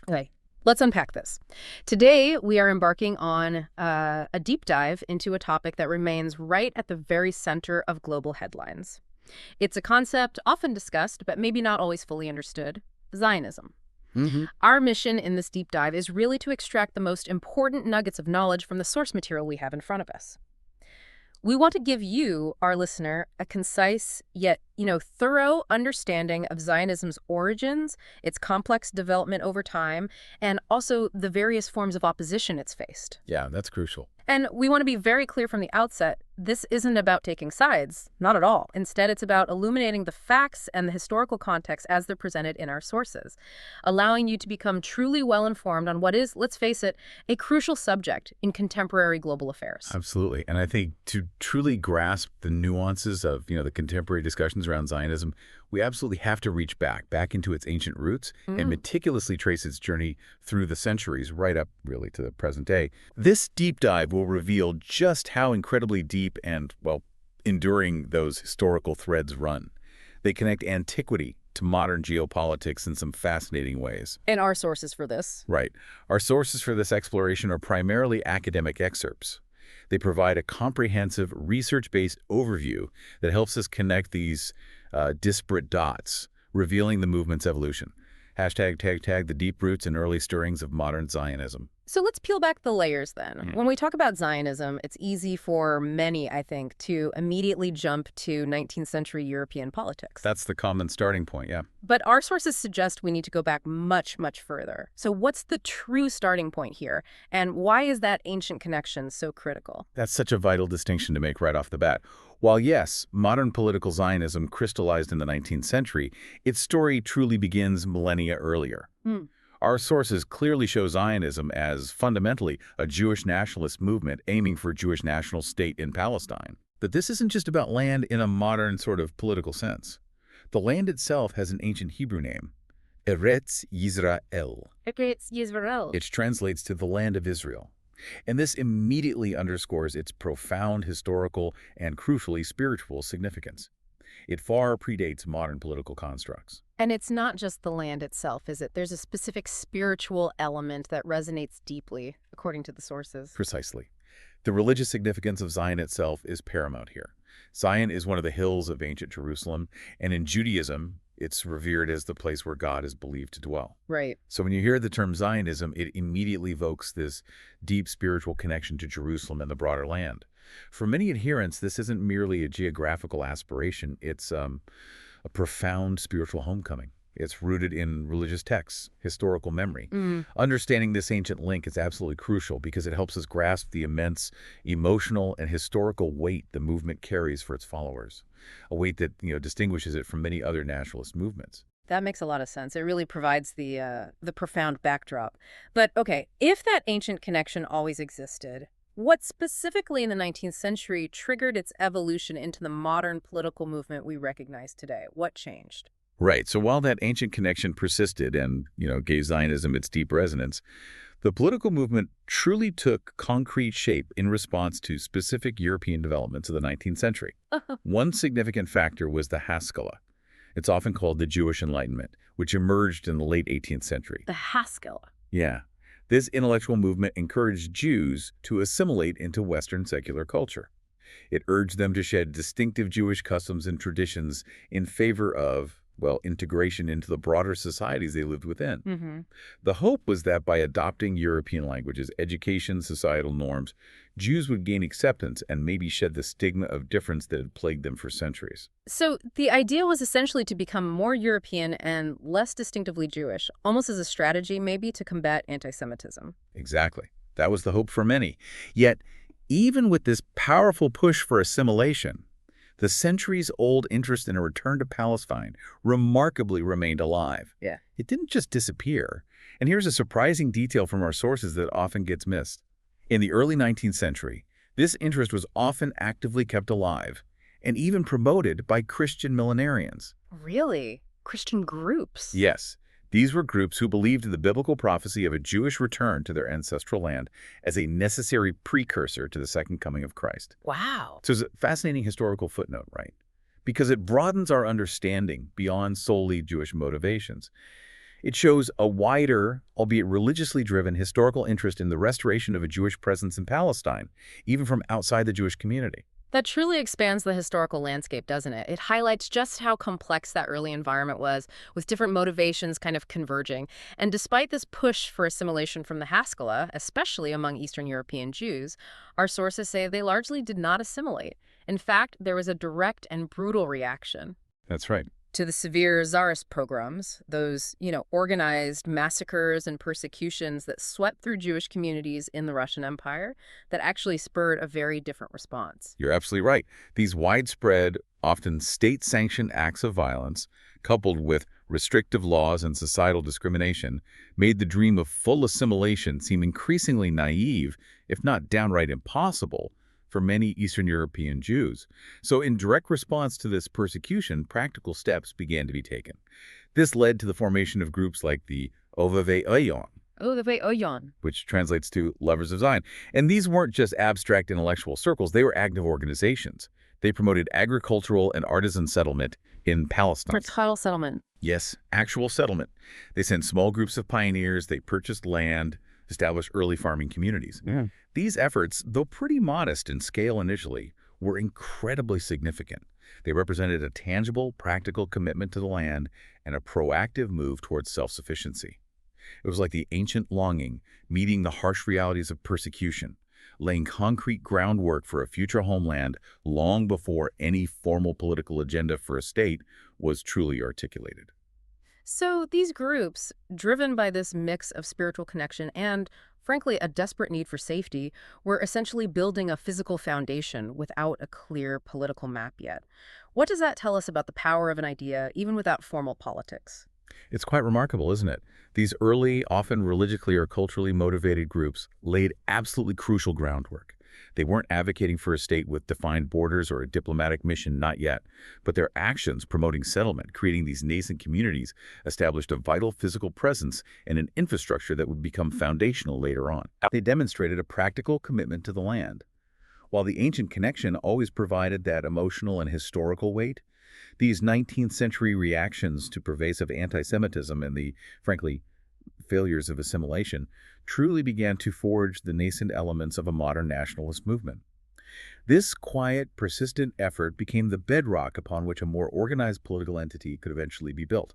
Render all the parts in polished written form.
Okay, let's unpack this. Today, we are embarking on a deep dive into a topic that remains right at the very center of global headlines. It's a concept often discussed, but maybe not always fully understood: Zionism. Hmm. Our mission in this deep dive is really to extract the most important nuggets of knowledge from the source material we have in front of us. We want to give you, our listener, a concise yet, thorough understanding of Zionism's origins, its complex development over time, and also the various forms of opposition it's faced. Yeah, that's crucial. And we want to be very clear from the outset, this isn't about taking sides, not at all. Instead, it's about illuminating the facts and the historical context as they're presented in our sources, allowing you to become truly well-informed on what is, let's face it, a crucial subject in contemporary global affairs. Absolutely. And I think to truly grasp the nuances of, the contemporary discussions around Zionism, we absolutely have to reach back into its ancient roots and meticulously trace its journey through the centuries right up really to the present day. This deep dive will reveal just how incredibly deep and, well, enduring those historical threads run. They connect antiquity to modern geopolitics in some fascinating ways. And our sources for this. Right. Our sources for this exploration are primarily academic excerpts. They provide a comprehensive, research-based overview that helps us connect these disparate dots, revealing the movement's evolution. Hashtag tag the deep roots and early stirrings of modern Zionism. So let's peel back the layers then. When we talk about Zionism, it's easy for many, I think, to immediately jump to 19th century European politics. That's the common starting point, yeah. But our sources suggest we need to go back much, much further. So what's the true starting point here? And why is that ancient connection so critical? That's such a vital distinction to make right off the bat. While yes, modern political Zionism crystallized in the 19th century, its story truly begins millennia earlier. Our sources clearly show Zionism as fundamentally a Jewish nationalist movement aiming for a Jewish national state in Palestine. That this isn't just about land in a modern sort of political sense. The land itself has an ancient Hebrew name, Eretz Yisrael. Eretz Yisrael. It translates to the land of Israel. And this immediately underscores its profound historical and, crucially, spiritual significance. It far predates modern political constructs. And it's not just the land itself, is it? There's a specific spiritual element that resonates deeply, according to the sources. Precisely. The religious significance of Zion itself is paramount here. Zion is one of the hills of ancient Jerusalem, and in Judaism, it's revered as the place where God is believed to dwell. Right. So when you hear the term Zionism, it immediately evokes this deep spiritual connection to Jerusalem and the broader land. For many adherents, this isn't merely a geographical aspiration. It's a profound spiritual homecoming. It's rooted in religious texts, historical memory. Understanding this ancient link is absolutely crucial because it helps us grasp the immense emotional and historical weight the movement carries for its followers, a weight that distinguishes it from many other nationalist movements. That makes a lot of sense. It really provides the profound backdrop. But okay, if that ancient connection always existed, what specifically in the 19th century triggered its evolution into the modern political movement we recognize today? What changed? Right. So while that ancient connection persisted and, gave Zionism its deep resonance, the political movement truly took concrete shape in response to specific European developments of the 19th century. One significant factor was the Haskalah. It's often called the Jewish Enlightenment, which emerged in the late 18th century. The Haskalah. Yeah. This intellectual movement encouraged Jews to assimilate into Western secular culture. It urged them to shed distinctive Jewish customs and traditions in favor of, integration into the broader societies they lived within. The hope was that by adopting European languages, education, societal norms, Jews would gain acceptance and maybe shed the stigma of difference that had plagued them for centuries. So the idea was essentially to become more European and less distinctively Jewish, almost as a strategy maybe to combat anti-Semitism. Exactly. That was the hope for many. Yet, even with this powerful push for assimilation, the centuries-old interest in a return to Palestine remarkably remained alive. Yeah. It didn't just disappear. And here's a surprising detail from our sources that often gets missed. In the early 19th century, this interest was often actively kept alive and even promoted by Christian millenarians. Really? Christian groups? Yes. These were groups who believed in the biblical prophecy of a Jewish return to their ancestral land as a necessary precursor to the second coming of Christ. Wow. So it's a fascinating historical footnote, right? Because it broadens our understanding beyond solely Jewish motivations. It shows a wider, albeit religiously driven, historical interest in the restoration of a Jewish presence in Palestine, even from outside the Jewish community. That truly expands the historical landscape, doesn't it? It highlights just how complex that early environment was, with different motivations kind of converging. And despite this push for assimilation from the Haskalah, especially among Eastern European Jews, our sources say they largely did not assimilate. In fact, there was a direct and brutal reaction That's right. to the severe Tsarist pogroms, those, organized massacres and persecutions that swept through Jewish communities in the Russian Empire that actually spurred a very different response. You're absolutely right. These widespread, often state-sanctioned acts of violence, coupled with restrictive laws and societal discrimination, made the dream of full assimilation seem increasingly naive, if not downright impossible, for many Eastern European Jews. So in direct response to this persecution, practical steps began to be taken. This led to the formation of groups like the Ovevei Oyon, which translates to Lovers of Zion. And these weren't just abstract intellectual circles, they were active organizations. They promoted agricultural and artisan settlement in Palestine. Fertile settlement. Yes, actual settlement. They sent small groups of pioneers, they purchased land, established early farming communities. Yeah. These efforts, though pretty modest in scale initially, were incredibly significant. They represented a tangible, practical commitment to the land and a proactive move towards self-sufficiency. It was like the ancient longing meeting the harsh realities of persecution, laying concrete groundwork for a future homeland long before any formal political agenda for a state was truly articulated. So these groups, driven by this mix of spiritual connection and, frankly, a desperate need for safety, were essentially building a physical foundation without a clear political map yet. What does that tell us about the power of an idea, even without formal politics? It's quite remarkable, isn't it? These early, often religiously or culturally motivated groups laid absolutely crucial groundwork. They weren't advocating for a state with defined borders or a diplomatic mission, not yet, but their actions promoting settlement, creating these nascent communities, established a vital physical presence and an infrastructure that would become foundational later on. They demonstrated a practical commitment to the land. While the ancient connection always provided that emotional and historical weight, these 19th century reactions to pervasive anti-Semitism and the, frankly, failures of assimilation truly began to forge the nascent elements of a modern nationalist movement. This quiet, persistent effort became the bedrock upon which a more organized political entity could eventually be built.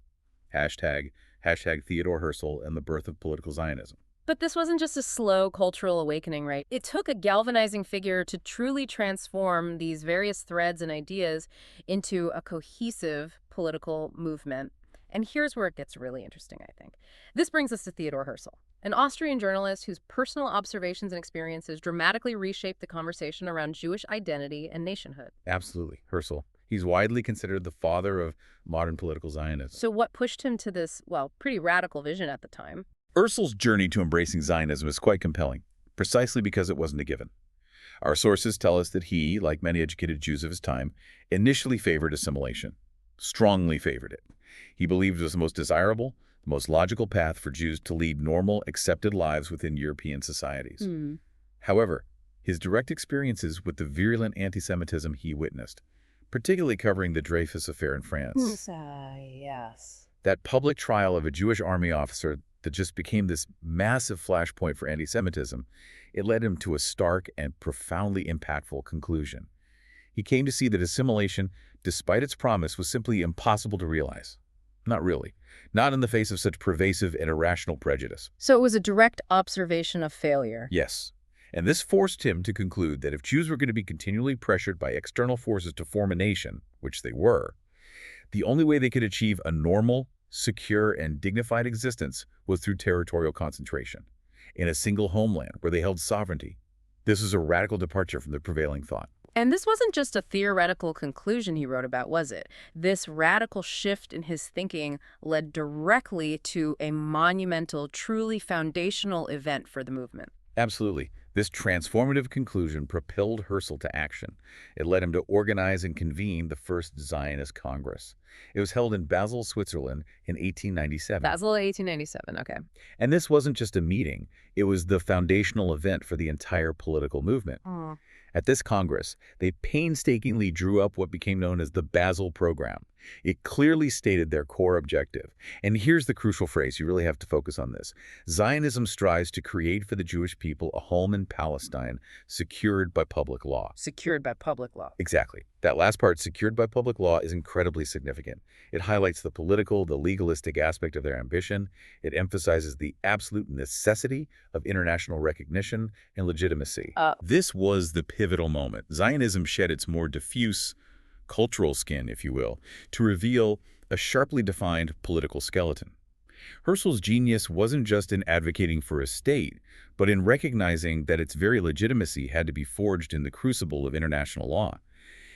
Hashtag Theodor Herzl and the birth of political Zionism. But this wasn't just a slow cultural awakening, right? It took a galvanizing figure to truly transform these various threads and ideas into a cohesive political movement. And here's where it gets really interesting, I think. This brings us to Theodor Herzl, an Austrian journalist whose personal observations and experiences dramatically reshaped the conversation around Jewish identity and nationhood. Absolutely, Herzl. He's widely considered the father of modern political Zionism. So what pushed him to this, pretty radical vision at the time? Herzl's journey to embracing Zionism is quite compelling, precisely because it wasn't a given. Our sources tell us that he, like many educated Jews of his time, initially favored assimilation, strongly favored it. He believed it was the most desirable, the most logical path for Jews to lead normal, accepted lives within European societies. However, his direct experiences with the virulent anti-Semitism he witnessed, particularly covering the Dreyfus affair in France, Yes. that public trial of a Jewish army officer that just became this massive flashpoint for anti-Semitism, it led him to a stark and profoundly impactful conclusion. He came to see that assimilation, despite its promise, was simply impossible to realize. Not really. Not in the face of such pervasive and irrational prejudice. So it was a direct observation of failure. Yes. And this forced him to conclude that if Jews were going to be continually pressured by external forces to form a nation, which they were, the only way they could achieve a normal, secure, and dignified existence was through territorial concentration, in a single homeland where they held sovereignty. This was a radical departure from the prevailing thought. And this wasn't just a theoretical conclusion he wrote about, was it? This radical shift in his thinking led directly to a monumental, truly foundational event for the movement. Absolutely. This transformative conclusion propelled Herzl to action. It led him to organize and convene the first Zionist Congress. It was held in Basel, Switzerland in 1897. Basel, 1897, okay. And this wasn't just a meeting. It was the foundational event for the entire political movement. At this Congress, they painstakingly drew up what became known as the Basel Program. It clearly stated their core objective. And here's the crucial phrase, you really have to focus on this. Zionism strives to create for the Jewish people a home in Palestine secured by public law. Secured by public law. Exactly. That last part, secured by public law, is incredibly significant. It highlights the political, the legalistic aspect of their ambition. It emphasizes the absolute necessity of international recognition and legitimacy. This was the pivotal moment. Zionism shed its more diffuse cultural skin, if you will, to reveal a sharply defined political skeleton. Herzl's genius wasn't just in advocating for a state, but in recognizing that its very legitimacy had to be forged in the crucible of international law.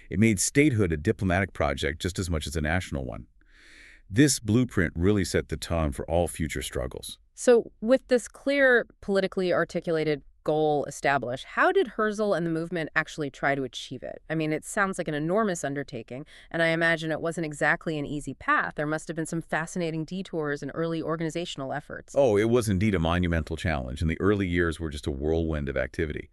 It made statehood a diplomatic project just as much as a national one. This blueprint really set the tone for all future struggles. So with this clear, politically articulated goal established, how did Herzl and the movement actually try to achieve it? I mean, it sounds like an enormous undertaking, and I imagine it wasn't exactly an easy path. There must have been some fascinating detours and early organizational efforts. Oh, it was indeed a monumental challenge, and the early years were just a whirlwind of activity.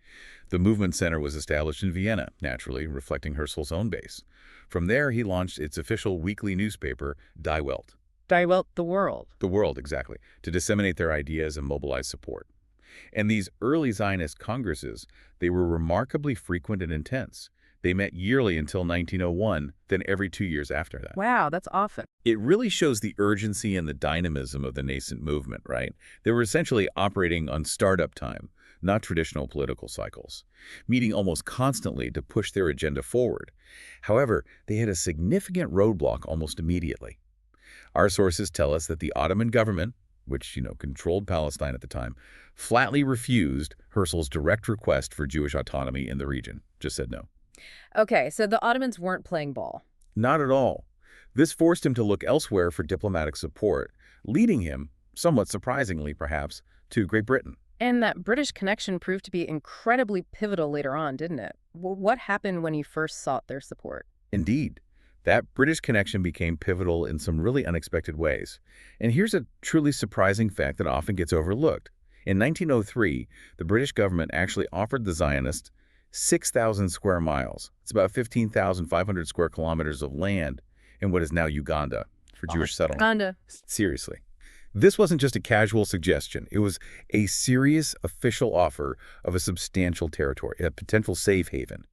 The movement center was established in Vienna, naturally, reflecting Herzl's own base. From there, he launched its official weekly newspaper, Die Welt. Die Welt, the world. The world, exactly, to disseminate their ideas and mobilize support. And these early Zionist congresses, they were remarkably frequent and intense. They met yearly until 1901, then every 2 years after that. Wow, that's often. It really shows the urgency and the dynamism of the nascent movement, right? They were essentially operating on startup time, not traditional political cycles, meeting almost constantly to push their agenda forward. However, they had a significant roadblock almost immediately. Our sources tell us that the Ottoman government, which, controlled Palestine at the time, flatly refused Herzl's direct request for Jewish autonomy in the region. Just said no. Okay, so the Ottomans weren't playing ball. Not at all. This forced him to look elsewhere for diplomatic support, leading him, somewhat surprisingly perhaps, to Great Britain. And that British connection proved to be incredibly pivotal later on, didn't it? What happened when you first sought their support? Indeed. That British connection became pivotal in some really unexpected ways. And here's a truly surprising fact that often gets overlooked. In 1903, the British government actually offered the Zionists 6,000 square miles. It's about 15,500 square kilometers of land in what is now Uganda for Jewish settlement. Uganda. Seriously. This wasn't just a casual suggestion. It was a serious official offer of a substantial territory, a potential safe haven.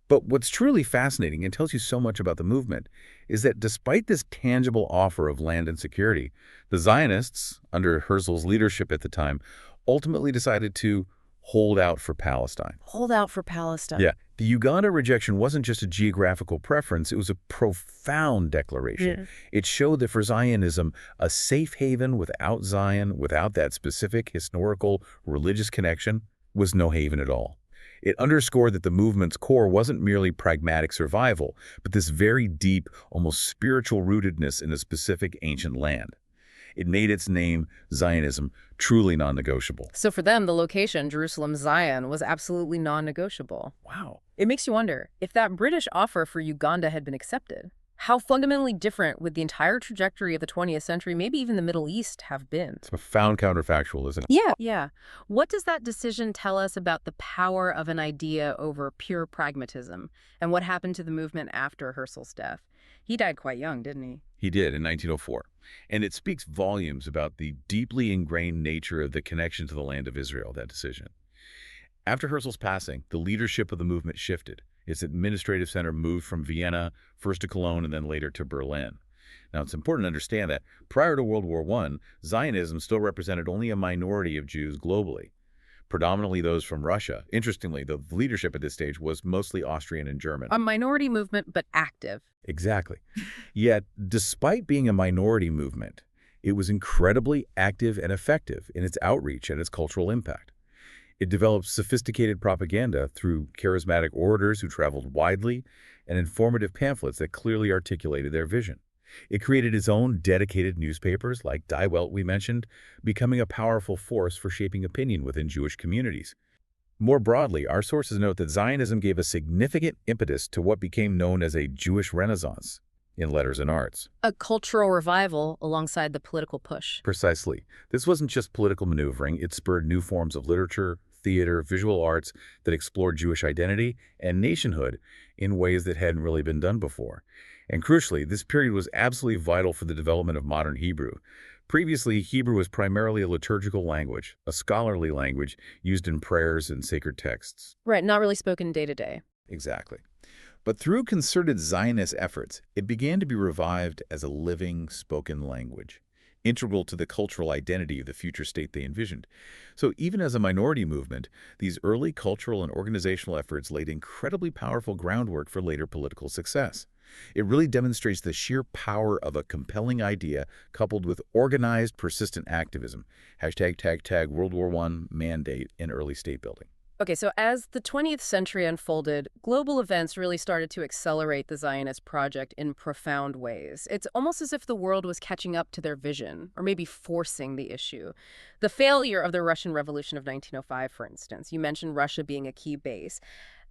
But what's truly fascinating and tells you so much about the movement is that despite this tangible offer of land and security, the Zionists, under Herzl's leadership at the time, ultimately decided to hold out for Palestine. Hold out for Palestine. Yeah. The Uganda rejection wasn't just a geographical preference, it was a profound declaration. It showed that for Zionism, a safe haven without Zion, without that specific historical religious connection, was no haven at all. It underscored that the movement's core wasn't merely pragmatic survival, but this very deep, almost spiritual rootedness in a specific ancient land. It made its name, Zionism, truly non-negotiable. So for them, the location, Jerusalem, Zion, was absolutely non-negotiable. Wow. It makes you wonder, if that British offer for Uganda had been accepted, how fundamentally different would the entire trajectory of the 20th century, maybe even the Middle East, have been? It's a profound counterfactual, isn't it? Yeah. What does that decision tell us about the power of an idea over pure pragmatism? And what happened to the movement after Herzl's death? He died quite young, didn't he? He did in 1904. And it speaks volumes about the deeply ingrained nature of the connection to the land of Israel, that decision. After Herzl's passing, the leadership of the movement shifted. Its administrative center moved from Vienna, first to Cologne, and then later to Berlin. Now, it's important to understand that prior to World War I, Zionism still represented only a minority of Jews globally, predominantly those from Russia. Interestingly, the leadership at this stage was mostly Austrian and German. A minority movement, but active. Exactly. Yet, despite being a minority movement, it was incredibly active and effective in its outreach and its cultural impact. It developed sophisticated propaganda through charismatic orators who traveled widely and informative pamphlets that clearly articulated their vision. It created its own dedicated newspapers like Die Welt we mentioned, becoming a powerful force for shaping opinion within Jewish communities. More broadly, our sources note that Zionism gave a significant impetus to what became known as a Jewish Renaissance in letters and arts. A cultural revival alongside the political push. Precisely. This wasn't just political maneuvering. It spurred new forms of literature, theater, visual arts that explored Jewish identity and nationhood in ways that hadn't really been done before. And crucially, this period was absolutely vital for the development of modern Hebrew. Previously, Hebrew was primarily a liturgical language, a scholarly language used in prayers and sacred texts. Right, not really spoken day to day. Exactly. But through concerted Zionist efforts, it began to be revived as a living, spoken language, integral to the cultural identity of the future state they envisioned. So even as a minority movement, these early cultural and organizational efforts laid incredibly powerful groundwork for later political success. It really demonstrates the sheer power of a compelling idea coupled with organized, persistent activism. #, World War I mandate in early state building. Okay, so as the 20th century unfolded, global events really started to accelerate the Zionist project in profound ways. It's almost as if the world was catching up to their vision, or maybe forcing the issue. The failure of the Russian Revolution of 1905, for instance, you mentioned Russia being a key base.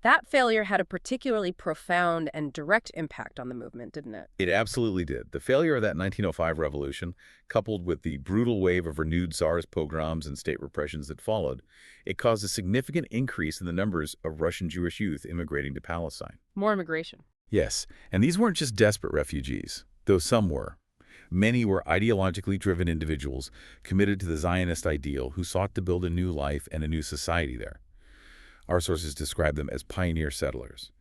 That failure had a particularly profound and direct impact on the movement, didn't it? It absolutely did. The failure of that 1905 revolution, coupled with the brutal wave of renewed Tsarist pogroms and state repressions that followed, it caused a significant increase in the numbers of Russian Jewish youth immigrating to Palestine. More immigration. Yes, and these weren't just desperate refugees, though some were. Many were ideologically driven individuals committed to the Zionist ideal who sought to build a new life and a new society there. Our sources describe them as pioneer settlers.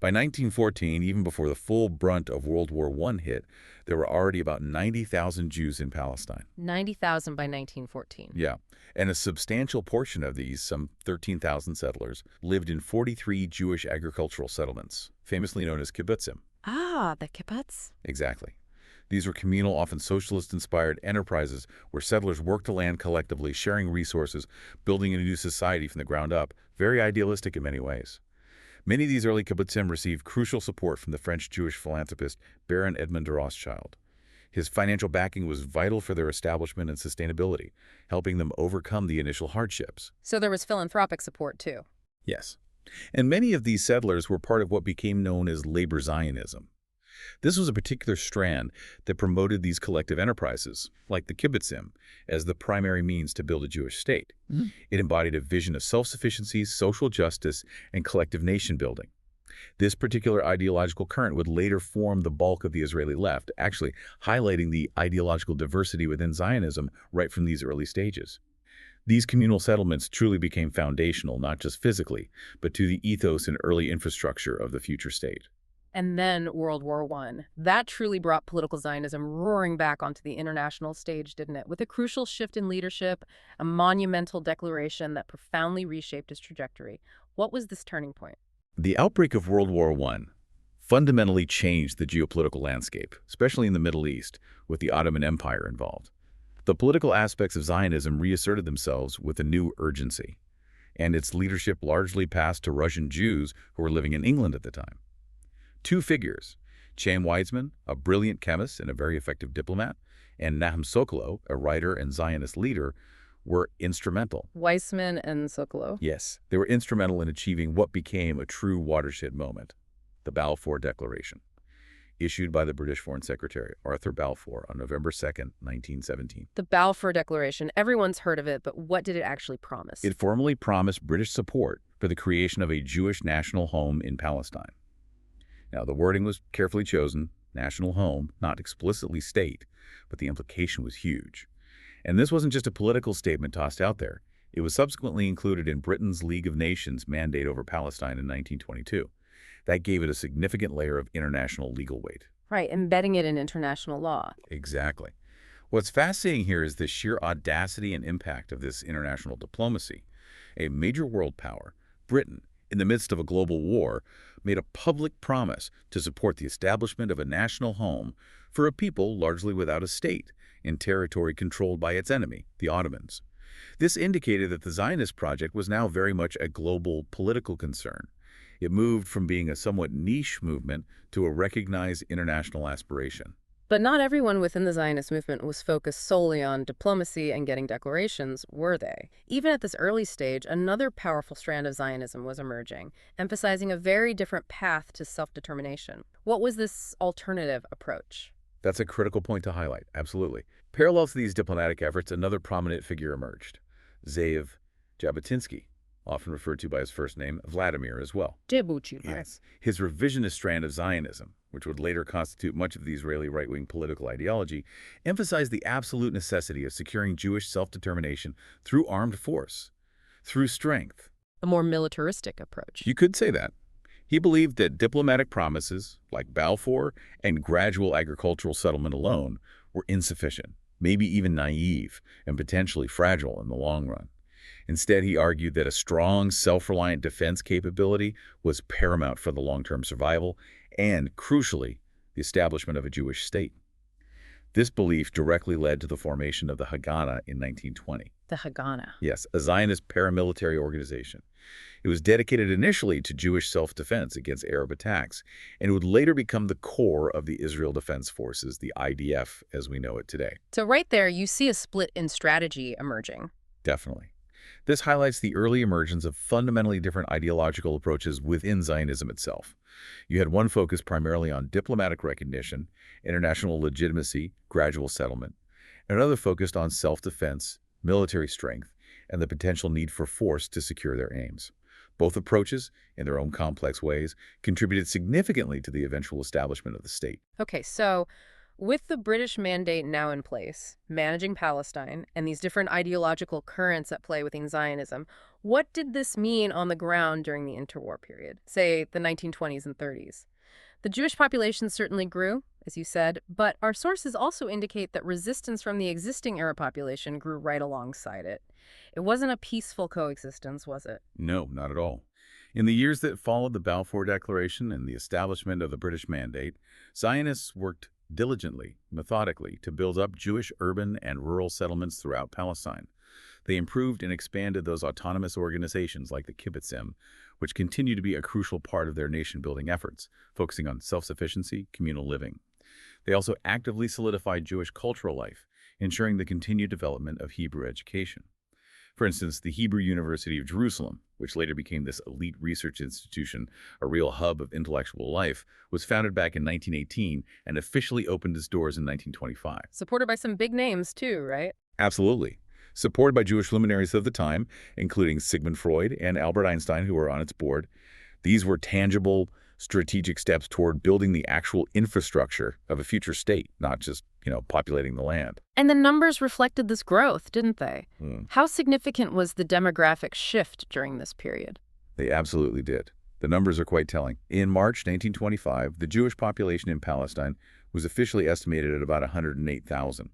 By 1914, even before the full brunt of World War I hit, there were already about 90,000 Jews in Palestine. 90,000 by 1914. Yeah, and a substantial portion of these, some 13,000 settlers, lived in 43 Jewish agricultural settlements, famously known as kibbutzim. Ah, the kibbutz. Exactly. These were communal, often socialist-inspired enterprises where settlers worked the land collectively, sharing resources, building a new society from the ground up, very idealistic in many ways. Many of these early kibbutzim received crucial support from the French Jewish philanthropist Baron Edmond de Rothschild. His financial backing was vital for their establishment and sustainability, helping them overcome the initial hardships. So there was philanthropic support, too. Yes. And many of these settlers were part of what became known as labor Zionism. This was a particular strand that promoted these collective enterprises, like the kibbutzim, as the primary means to build a Jewish state. It embodied a vision of self-sufficiency, social justice, and collective nation building. This particular ideological current would later form the bulk of the Israeli left, actually highlighting the ideological diversity within Zionism right from these early stages. These communal settlements truly became foundational, not just physically, but to the ethos and early infrastructure of the future state. And then World War I. That truly brought political Zionism roaring back onto the international stage, didn't it? With a crucial shift in leadership, a monumental declaration that profoundly reshaped its trajectory. What was this turning point? The outbreak of World War I fundamentally changed the geopolitical landscape, especially in the Middle East, with the Ottoman Empire involved. The political aspects of Zionism reasserted themselves with a new urgency, and its leadership largely passed to Russian Jews who were living in England at the time. Two figures, Chaim Weizmann, a brilliant chemist and a very effective diplomat, and Nahum Sokolow, a writer and Zionist leader, were instrumental. Weizmann and Sokolow. Yes, they were instrumental in achieving what became a true watershed moment, the Balfour Declaration, issued by the British Foreign Secretary Arthur Balfour on November 2nd, 1917. The Balfour Declaration, everyone's heard of it, but what did it actually promise? It formally promised British support for the creation of a Jewish national home in Palestine. Now, the wording was carefully chosen, national home, not explicitly state, but the implication was huge. And this wasn't just a political statement tossed out there. It was subsequently included in Britain's League of Nations mandate over Palestine in 1922. That gave it a significant layer of international legal weight. Right, embedding it in international law. Exactly. What's fascinating here is the sheer audacity and impact of this international diplomacy. A major world power, Britain, in the midst of a global war, made a public promise to support the establishment of a national home for a people largely without a state in territory controlled by its enemy, the Ottomans. This indicated that the Zionist project was now very much a global political concern. It moved from being a somewhat niche movement to a recognized international aspiration. But not everyone within the Zionist movement was focused solely on diplomacy and getting declarations, were they? Even at this early stage, another powerful strand of Zionism was emerging, emphasizing a very different path to self-determination. What was this alternative approach? That's a critical point to highlight, absolutely. Parallel to these diplomatic efforts, another prominent figure emerged, Ze'ev Jabotinsky. often referred to by his first name, Vladimir, as well. Debuchy, right? Yes. His revisionist strand of Zionism, which would later constitute much of the Israeli right-wing political ideology, emphasized the absolute necessity of securing Jewish self-determination through armed force, through strength. A more militaristic approach. You could say that. He believed that diplomatic promises, like Balfour and gradual agricultural settlement alone, were insufficient, maybe even naive, and potentially fragile in the long run. Instead, he argued that a strong, self-reliant defense capability was paramount for the long-term survival and, crucially, the establishment of a Jewish state. This belief directly led to the formation of the Haganah in 1920. The Haganah. Yes, a Zionist paramilitary organization. It was dedicated initially to Jewish self-defense against Arab attacks, and it would later become the core of the Israel Defense Forces, the IDF, as we know it today. So right there, you see a split in strategy emerging. Definitely. This highlights the early emergence of fundamentally different ideological approaches within Zionism itself. You had one focused primarily on diplomatic recognition, international legitimacy, gradual settlement, and another focused on self-defense, military strength, and the potential need for force to secure their aims. Both approaches, in their own complex ways, contributed significantly to the eventual establishment of the state. Okay, so with the British mandate now in place, managing Palestine, and these different ideological currents at play within Zionism, what did this mean on the ground during the interwar period, say the 1920s and 30s? The Jewish population certainly grew, as you said, but our sources also indicate that resistance from the existing Arab population grew right alongside it. It wasn't a peaceful coexistence, was it? No, not at all. In the years that followed the Balfour Declaration and the establishment of the British Mandate, Zionists worked diligently, methodically, to build up Jewish urban and rural settlements throughout Palestine. They improved and expanded those autonomous organizations like the kibbutzim, which continue to be a crucial part of their nation-building efforts, focusing on self-sufficiency, communal living. They also actively solidified Jewish cultural life, ensuring the continued development of Hebrew education. For instance, the Hebrew University of Jerusalem, which later became this elite research institution, a real hub of intellectual life, was founded back in 1918 and officially opened its doors in 1925. Supported by some big names, too, right? Absolutely. Supported by Jewish luminaries of the time, including Sigmund Freud and Albert Einstein, who were on its board. These were tangible, strategic steps toward building the actual infrastructure of a future state, not just, populating the land. And the numbers reflected this growth, didn't they? How significant was the demographic shift during this period? They absolutely did. The numbers are quite telling. In March 1925, the Jewish population in Palestine was officially estimated at about 108,000.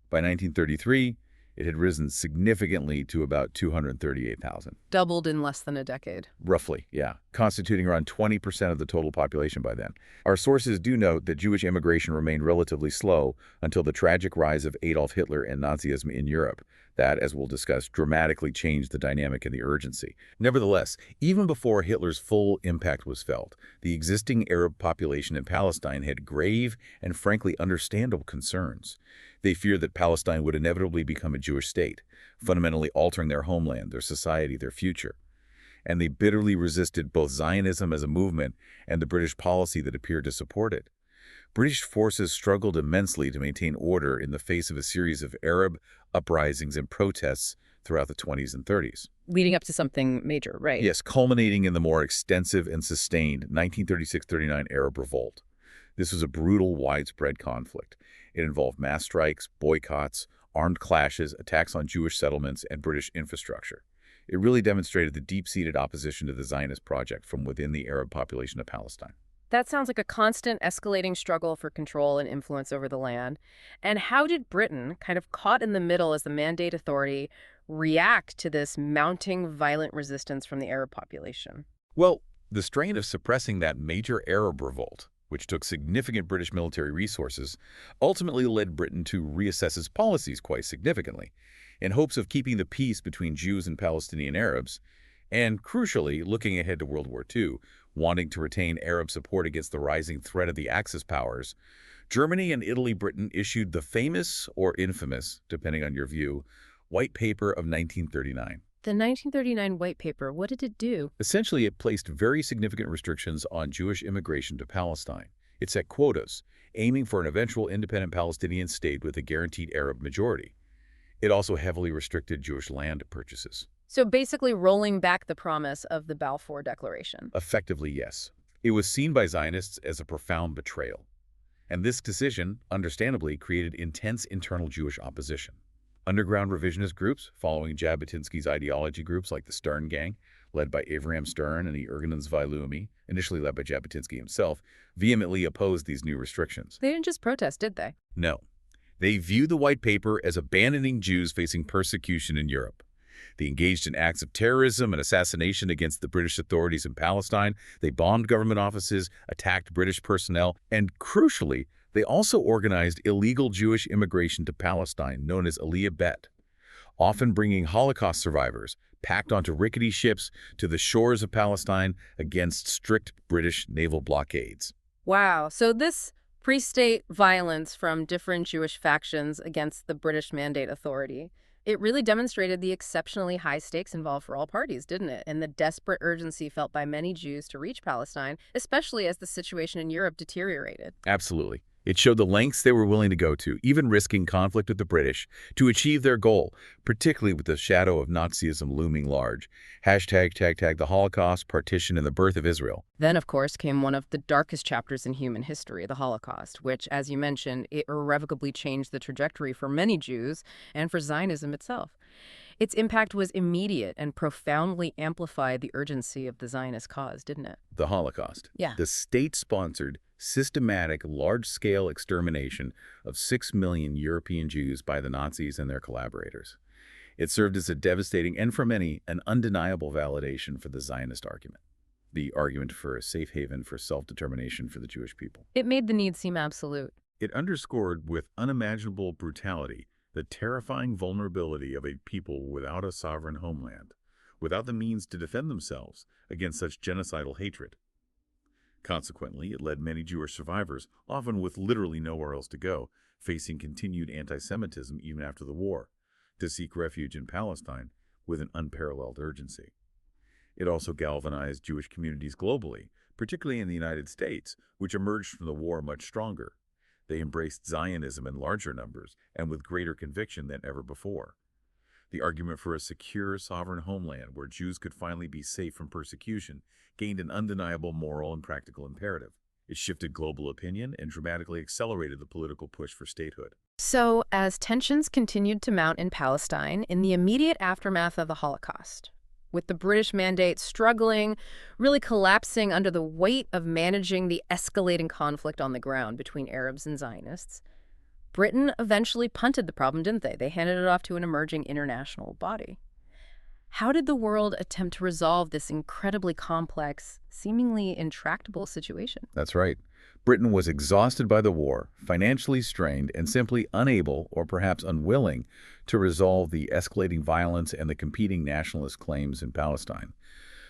By 1933, it had risen significantly to about 238,000. Doubled in less than a decade. Roughly, yeah, constituting around 20% of the total population by then. Our sources do note that Jewish immigration remained relatively slow until the tragic rise of Adolf Hitler and Nazism in Europe. That, as we'll discuss, dramatically changed the dynamic and the urgency. Nevertheless, even before Hitler's full impact was felt, the existing Arab population in Palestine had grave and frankly understandable concerns. They feared that Palestine would inevitably become a Jewish state, fundamentally altering their homeland, their society, their future. And they bitterly resisted both Zionism as a movement and the British policy that appeared to support it. British forces struggled immensely to maintain order in the face of a series of Arab uprisings and protests throughout the 20s and 30s. Leading up to something major, right? Yes, culminating in the more extensive and sustained 1936-39 Arab Revolt. This was a brutal, widespread conflict. It involved mass strikes, boycotts, armed clashes, attacks on Jewish settlements, and British infrastructure. It really demonstrated the deep-seated opposition to the Zionist project from within the Arab population of Palestine. That sounds like a constant escalating struggle for control and influence over the land. And how did Britain, kind of caught in the middle as the mandate authority, react to this mounting violent resistance from the Arab population? Well, the strain of suppressing that major Arab revolt, which took significant British military resources, ultimately led Britain to reassess its policies quite significantly, in hopes of keeping the peace between Jews and Palestinian Arabs, and crucially, looking ahead to World War II, wanting to retain Arab support against the rising threat of the Axis powers. Germany and Italy-Britain issued the famous, or infamous, depending on your view, White Paper of 1939. The 1939 White Paper, what did it do? Essentially, it placed very significant restrictions on Jewish immigration to Palestine. It set quotas, aiming for an eventual independent Palestinian state with a guaranteed Arab majority. It also heavily restricted Jewish land purchases. So basically rolling back the promise of the Balfour Declaration. Effectively, yes. It was seen by Zionists as a profound betrayal. And this decision, understandably, created intense internal Jewish opposition. Underground revisionist groups, following Jabotinsky's ideology groups like the Stern Gang, led by Avraham Stern and the Zwilumy, initially led by Jabotinsky himself, vehemently opposed these new restrictions. They didn't just protest, did they? No. They viewed the White Paper as abandoning Jews facing persecution in Europe. They engaged in acts of terrorism and assassination against the British authorities in Palestine. They bombed government offices, attacked British personnel, and crucially, they also organized illegal Jewish immigration to Palestine, known as Aliyah Bet, often bringing Holocaust survivors, packed onto rickety ships, to the shores of Palestine against strict British naval blockades. Wow. So this pre-state violence from different Jewish factions against the British Mandate Authority, it really demonstrated the exceptionally high stakes involved for all parties, didn't it? And the desperate urgency felt by many Jews to reach Palestine, especially as the situation in Europe deteriorated. Absolutely. It showed the lengths they were willing to go to, even risking conflict with the British, to achieve their goal, particularly with the shadow of Nazism looming large. #the Holocaust, partition, and the birth of Israel. Then, of course, came one of the darkest chapters in human history, the Holocaust, which, as you mentioned, it irrevocably changed the trajectory for many Jews and for Zionism itself. Its impact was immediate and profoundly amplified the urgency of the Zionist cause, didn't it? The Holocaust. Yeah. The state-sponsored, systematic, large-scale extermination of 6 million European Jews by the Nazis and their collaborators. It served as a devastating and, for many, an undeniable validation for the Zionist argument. The argument for a safe haven for self-determination for the Jewish people. It made the need seem absolute. It underscored with unimaginable brutality the terrifying vulnerability of a people without a sovereign homeland, without the means to defend themselves against such genocidal hatred. Consequently, it led many Jewish survivors, often with literally nowhere else to go, facing continued anti-Semitism even after the war, to seek refuge in Palestine with an unparalleled urgency. It also galvanized Jewish communities globally, particularly in the United States, which emerged from the war much stronger. They embraced Zionism in larger numbers and with greater conviction than ever before. The argument for a secure, sovereign homeland where Jews could finally be safe from persecution gained an undeniable moral and practical imperative. It shifted global opinion and dramatically accelerated the political push for statehood. So, as tensions continued to mount in Palestine in the immediate aftermath of the Holocaust, with the British Mandate struggling, really collapsing under the weight of managing the escalating conflict on the ground between Arabs and Zionists, Britain eventually punted the problem, didn't they? They handed it off to an emerging international body. How did the world attempt to resolve this incredibly complex, seemingly intractable situation? That's right. Britain was exhausted by the war, financially strained, and simply unable, or perhaps unwilling, to resolve the escalating violence and the competing nationalist claims in Palestine.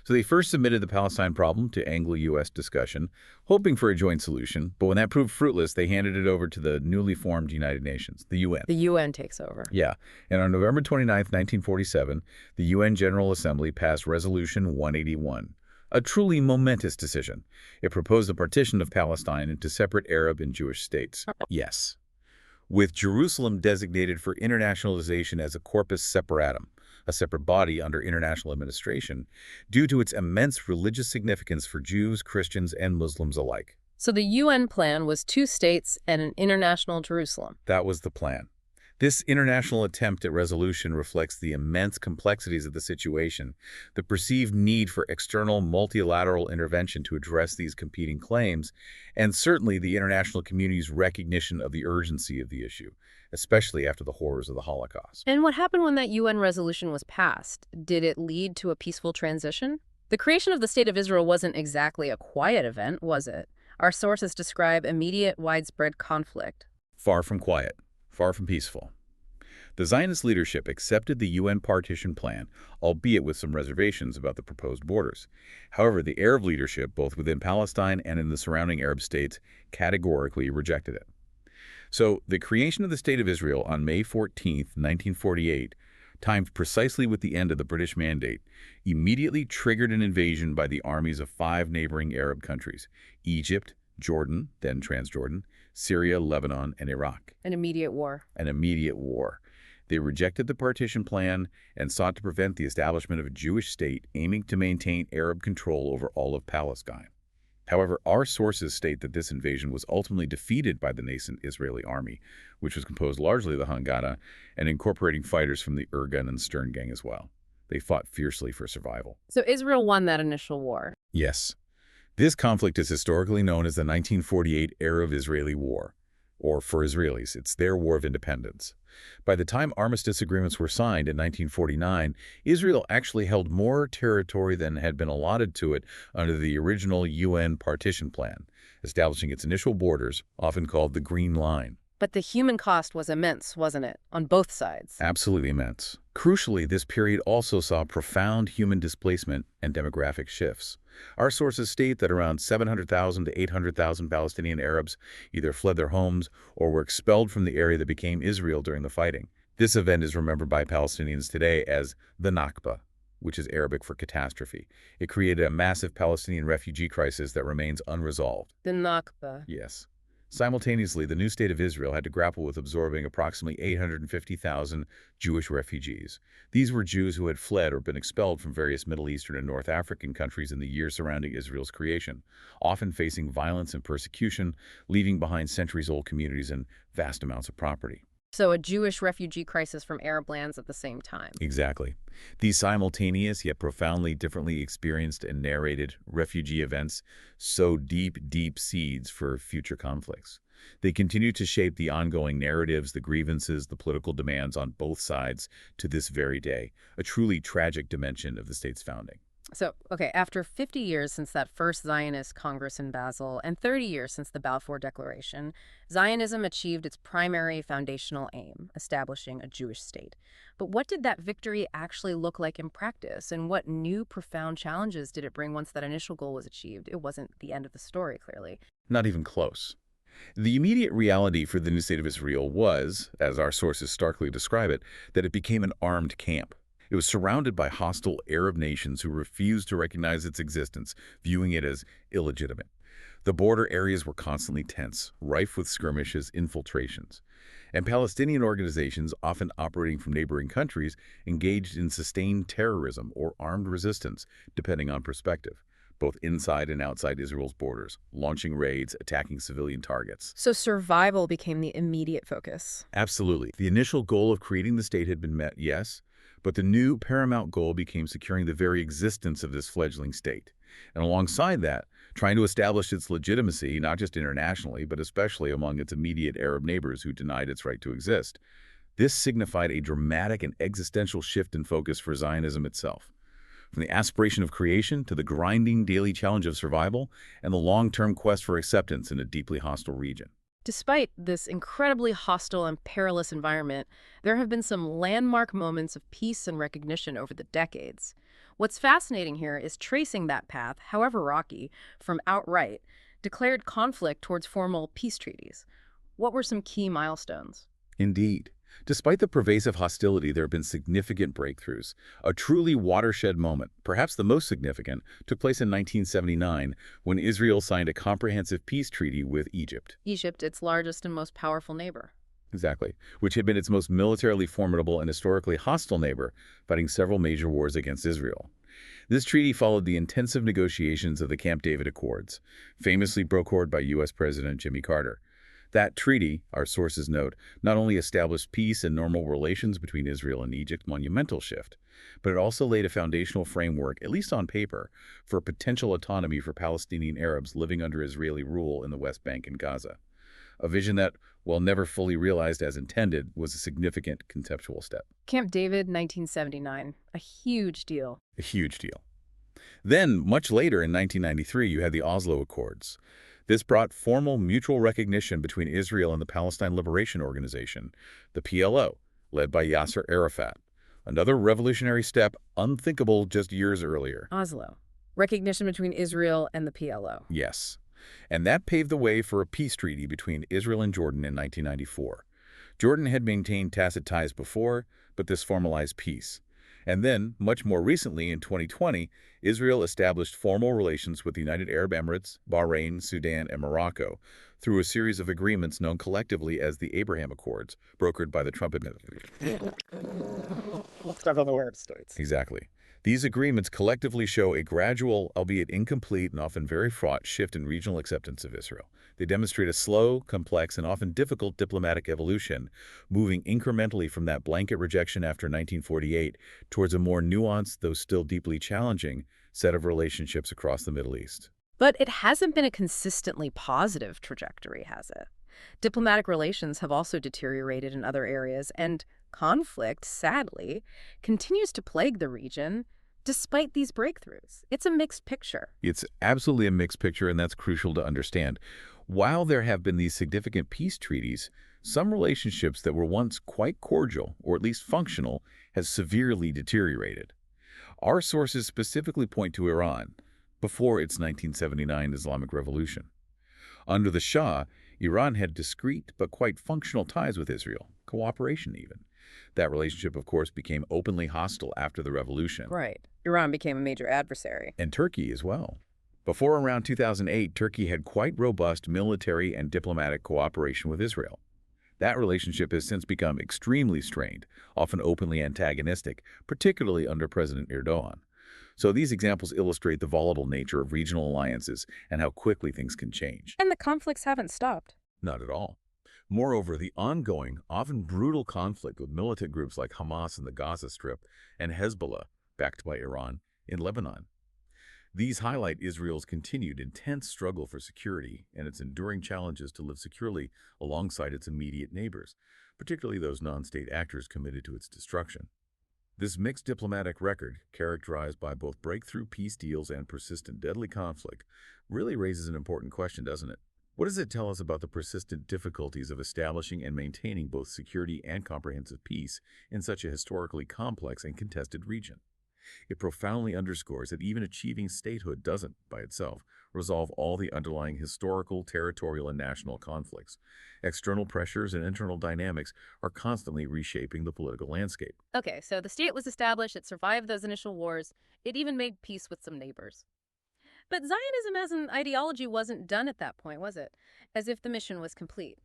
So they first submitted the Palestine problem to Anglo-US discussion, hoping for a joint solution, but when that proved fruitless, they handed it over to the newly formed United Nations, the UN. The UN takes over. Yeah, and on November 29, 1947, the UN General Assembly passed Resolution 181. A truly momentous decision. It proposed the partition of Palestine into separate Arab and Jewish states. Yes. With Jerusalem designated for internationalization as a corpus separatum, a separate body under international administration, due to its immense religious significance for Jews, Christians, and Muslims alike. So the UN plan was 2 states and an international Jerusalem. That was the plan. This international attempt at resolution reflects the immense complexities of the situation, the perceived need for external multilateral intervention to address these competing claims, and certainly the international community's recognition of the urgency of the issue, especially after the horrors of the Holocaust. And what happened when that UN resolution was passed? Did it lead to a peaceful transition? The creation of the State of Israel wasn't exactly a quiet event, was it? Our sources describe immediate, widespread conflict. Far from quiet. Far from peaceful. The Zionist leadership accepted the UN partition plan, albeit with some reservations about the proposed borders. However, the Arab leadership, both within Palestine and in the surrounding Arab states, categorically rejected it. So, the creation of the State of Israel on May 14, 1948, timed precisely with the end of the British Mandate, immediately triggered an invasion by the armies of 5 neighboring Arab countries: Egypt, Jordan, then Transjordan, Syria, Lebanon, and Iraq. An immediate war. An immediate war. They rejected the partition plan and sought to prevent the establishment of a Jewish state aiming to maintain Arab control over all of Palestine. However, our sources state that this invasion was ultimately defeated by the nascent Israeli army, which was composed largely of the Haggadah and incorporating fighters from the Irgun and Stern gang as well. They fought fiercely for survival. So Israel won that initial war. Yes. This conflict is historically known as the 1948 Arab-Israeli War, or for Israelis, it's their war of independence. By the time armistice agreements were signed in 1949, Israel actually held more territory than had been allotted to it under the original UN partition plan, establishing its initial borders, often called the Green Line. But the human cost was immense, wasn't it, on both sides? Absolutely immense. Crucially, this period also saw profound human displacement and demographic shifts. Our sources state that around 700,000 to 800,000 Palestinian Arabs either fled their homes or were expelled from the area that became Israel during the fighting. This event is remembered by Palestinians today as the Nakba, which is Arabic for catastrophe. It created a massive Palestinian refugee crisis that remains unresolved. The Nakba. Yes. Simultaneously, the new state of Israel had to grapple with absorbing approximately 850,000 Jewish refugees. These were Jews who had fled or been expelled from various Middle Eastern and North African countries in the years surrounding Israel's creation, often facing violence and persecution, leaving behind centuries-old communities and vast amounts of property. So a Jewish refugee crisis from Arab lands at the same time. Exactly. These simultaneous yet profoundly differently experienced and narrated refugee events sow deep, deep seeds for future conflicts. They continue to shape the ongoing narratives, the grievances, the political demands on both sides to this very day, a truly tragic dimension of the state's founding. So, okay, after 50 years since that first Zionist Congress in Basel and 30 years since the Balfour Declaration, Zionism achieved its primary foundational aim, establishing a Jewish state. But what did that victory actually look like in practice, and what new profound challenges did it bring once that initial goal was achieved? It wasn't the end of the story, clearly. Not even close. The immediate reality for the new state of Israel was, as our sources starkly describe it, that it became an armed camp. It was surrounded by hostile Arab nations who refused to recognize its existence, viewing it as illegitimate. The border areas were constantly tense, rife with skirmishes, infiltrations. And Palestinian organizations, often operating from neighboring countries, engaged in sustained terrorism or armed resistance, depending on perspective, both inside and outside Israel's borders, launching raids, attacking civilian targets. So survival became the immediate focus. Absolutely. The initial goal of creating the state had been met, yes, but the new paramount goal became securing the very existence of this fledgling state. And alongside that, trying to establish its legitimacy, not just internationally, but especially among its immediate Arab neighbors who denied its right to exist. This signified a dramatic and existential shift in focus for Zionism itself. From the aspiration of creation to the grinding daily challenge of survival and the long-term quest for acceptance in a deeply hostile region. Despite this incredibly hostile and perilous environment, there have been some landmark moments of peace and recognition over the decades. What's fascinating here is tracing that path, however rocky, from outright declared conflict towards formal peace treaties. What were some key milestones? Indeed. Despite the pervasive hostility, there have been significant breakthroughs. A truly watershed moment, perhaps the most significant, took place in 1979 when Israel signed a comprehensive peace treaty with Egypt. Egypt, its largest and most powerful neighbor. Exactly, which had been its most militarily formidable and historically hostile neighbor, fighting several major wars against Israel. This treaty followed the intensive negotiations of the Camp David Accords, famously brokered by U.S. President Jimmy Carter. That treaty, our sources note, not only established peace and normal relations between Israel and Egypt, monumental shift, but it also laid a foundational framework, at least on paper, for potential autonomy for Palestinian Arabs living under Israeli rule in the West Bank and Gaza. A vision that, while never fully realized as intended, was a significant conceptual step. Camp David, 1979. A huge deal. A huge deal. Then, much later in 1993, you had the Oslo Accords. This brought formal mutual recognition between Israel and the Palestine Liberation Organization, the PLO, led by Yasser Arafat. Another revolutionary step unthinkable just years earlier. Oslo. Recognition between Israel and the PLO. Yes. And that paved the way for a peace treaty between Israel and Jordan in 1994. Jordan had maintained tacit ties before, but this formalized peace. And then, much more recently, in 2020, Israel established formal relations with the United Arab Emirates, Bahrain, Sudan, and Morocco through a series of agreements known collectively as the Abraham Accords, brokered by the Trump administration. Start on the word states. Exactly. These agreements collectively show a gradual, albeit incomplete and often very fraught, shift in regional acceptance of Israel. They demonstrate a slow, complex, and often difficult diplomatic evolution, moving incrementally from that blanket rejection after 1948 towards a more nuanced, though still deeply challenging, set of relationships across the Middle East. But it hasn't been a consistently positive trajectory, has it? Diplomatic relations have also deteriorated in other areas, and conflict, sadly, continues to plague the region despite these breakthroughs. It's a mixed picture. It's absolutely a mixed picture, and that's crucial to understand. While there have been these significant peace treaties, some relationships that were once quite cordial, or at least functional, have severely deteriorated. Our sources specifically point to Iran, before its 1979 Islamic Revolution. Under the Shah, Iran had discrete but quite functional ties with Israel, cooperation even. That relationship, of course, became openly hostile after the revolution. Right. Iran became a major adversary. And Turkey as well. Before around 2008, Turkey had quite robust military and diplomatic cooperation with Israel. That relationship has since become extremely strained, often openly antagonistic, particularly under President Erdogan. So these examples illustrate the volatile nature of regional alliances and how quickly things can change. And the conflicts haven't stopped. Not at all. Moreover, the ongoing, often brutal conflict with militant groups like Hamas in the Gaza Strip and Hezbollah, backed by Iran, in Lebanon. These highlight Israel's continued intense struggle for security and its enduring challenges to live securely alongside its immediate neighbors, particularly those non-state actors committed to its destruction. This mixed diplomatic record, characterized by both breakthrough peace deals and persistent deadly conflict, really raises an important question, doesn't it? What does it tell us about the persistent difficulties of establishing and maintaining both security and comprehensive peace in such a historically complex and contested region? It profoundly underscores that even achieving statehood doesn't, by itself, resolve all the underlying historical, territorial, and national conflicts. External pressures and internal dynamics are constantly reshaping the political landscape. Okay, so the state was established, it survived those initial wars, it even made peace with some neighbors. But Zionism as an ideology wasn't done at that point, was it? As if the mission was complete.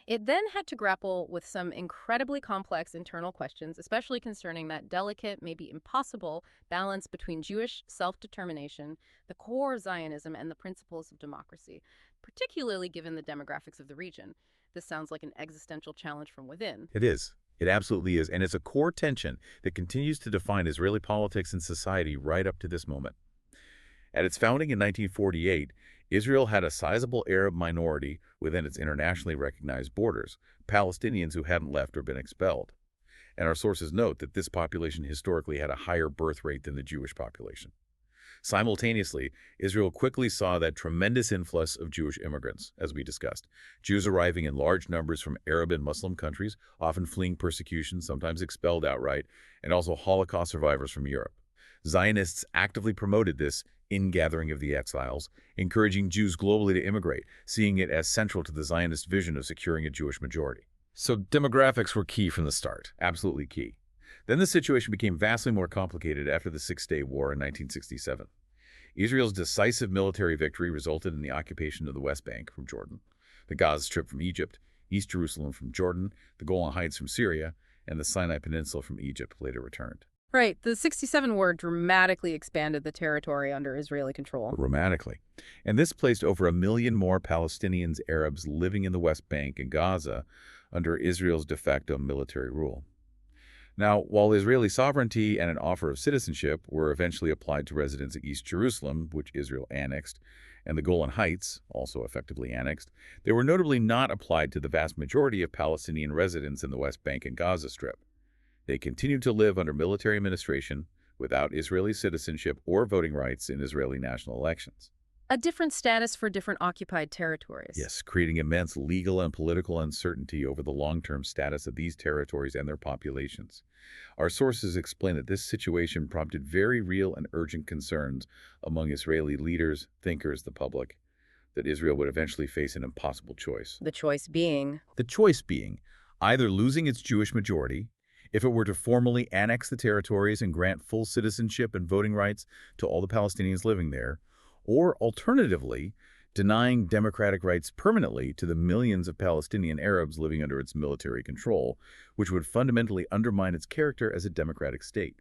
It then had to grapple with some incredibly complex internal questions, especially concerning that delicate, maybe impossible, balance between Jewish self-determination, the core of Zionism, and the principles of democracy, particularly given the demographics of the region. This sounds like an existential challenge from within. It is. It absolutely is. And it's a core tension that continues to define Israeli politics and society right up to this moment. At its founding in 1948, Israel had a sizable Arab minority within its internationally recognized borders, Palestinians who hadn't left or been expelled. And our sources note that this population historically had a higher birth rate than the Jewish population. Simultaneously, Israel quickly saw that tremendous influx of Jewish immigrants, as we discussed, Jews arriving in large numbers from Arab and Muslim countries, often fleeing persecution, sometimes expelled outright, and also Holocaust survivors from Europe. Zionists actively promoted this ingathering of the exiles, encouraging Jews globally to immigrate, seeing it as central to the Zionist vision of securing a Jewish majority. So demographics were key from the start, absolutely key. Then the situation became vastly more complicated after the Six-Day War in 1967. Israel's decisive military victory resulted in the occupation of the West Bank from Jordan, the Gaza Strip from Egypt, East Jerusalem from Jordan, the Golan Heights from Syria, and the Sinai Peninsula from Egypt later returned. Right. The 67 war dramatically expanded the territory under Israeli control. Dramatically. And this placed over 1 million more Palestinians, Arabs living in the West Bank and Gaza under Israel's de facto military rule. Now, while Israeli sovereignty and an offer of citizenship were eventually applied to residents of East Jerusalem, which Israel annexed, and the Golan Heights, also effectively annexed, they were notably not applied to the vast majority of Palestinian residents in the West Bank and Gaza Strip. They continued to live under military administration without Israeli citizenship or voting rights in Israeli national elections. A different status for different occupied territories. Yes, creating immense legal and political uncertainty over the long-term status of these territories and their populations. Our sources explain that this situation prompted very real and urgent concerns among Israeli leaders, thinkers, the public, that Israel would eventually face an impossible choice. The choice being The choice being either losing its Jewish majority, If it were to formally annex the territories and grant full citizenship and voting rights to all the Palestinians living there, or alternatively, denying democratic rights permanently to the millions of Palestinian Arabs living under its military control, which would fundamentally undermine its character as a democratic state.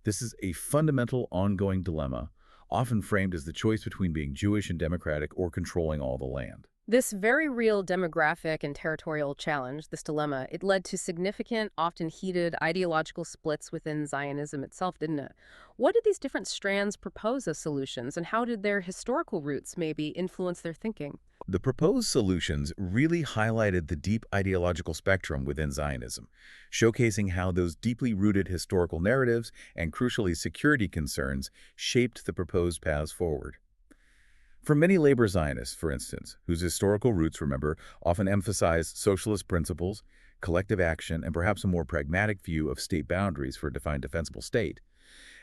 This is a fundamental, ongoing dilemma, often framed as the choice between being Jewish and democratic or controlling all the land. This very real demographic and territorial challenge, this dilemma, it led to significant, often heated ideological splits within Zionism itself, didn't it? What did these different strands propose as solutions, and how did their historical roots maybe influence their thinking? The proposed solutions really highlighted the deep ideological spectrum within Zionism, showcasing how those deeply rooted historical narratives and, crucially, security concerns shaped the proposed paths forward. For many labor Zionists, for instance, whose historical roots, remember, often emphasize socialist principles, collective action, and perhaps a more pragmatic view of state boundaries for a defined defensible state,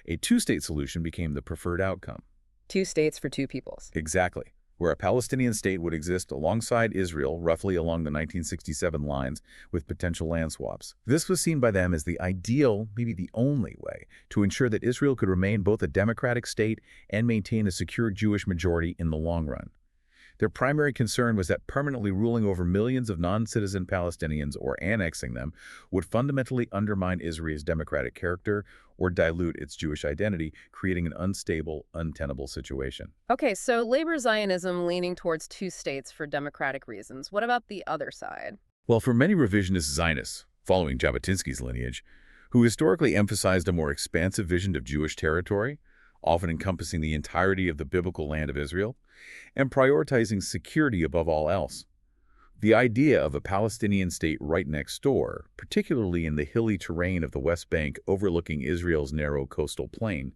a two-state solution became the preferred outcome. Two states for two peoples. Exactly, where a Palestinian state would exist alongside Israel, roughly along the 1967 lines, with potential land swaps. This was seen by them as the ideal, maybe the only way, to ensure that Israel could remain both a democratic state and maintain a secure Jewish majority in the long run. Their primary concern was that permanently ruling over millions of non-citizen Palestinians or annexing them would fundamentally undermine Israel's democratic character or dilute its Jewish identity, creating an unstable, untenable situation. Okay, so labor Zionism leaning towards two states for democratic reasons. What about the other side? Well, for many revisionist Zionists, following Jabotinsky's lineage, who historically emphasized a more expansive vision of Jewish territory, often encompassing the entirety of the biblical land of Israel, and prioritizing security above all else. The idea of a Palestinian state right next door, particularly in the hilly terrain of the West Bank overlooking Israel's narrow coastal plain,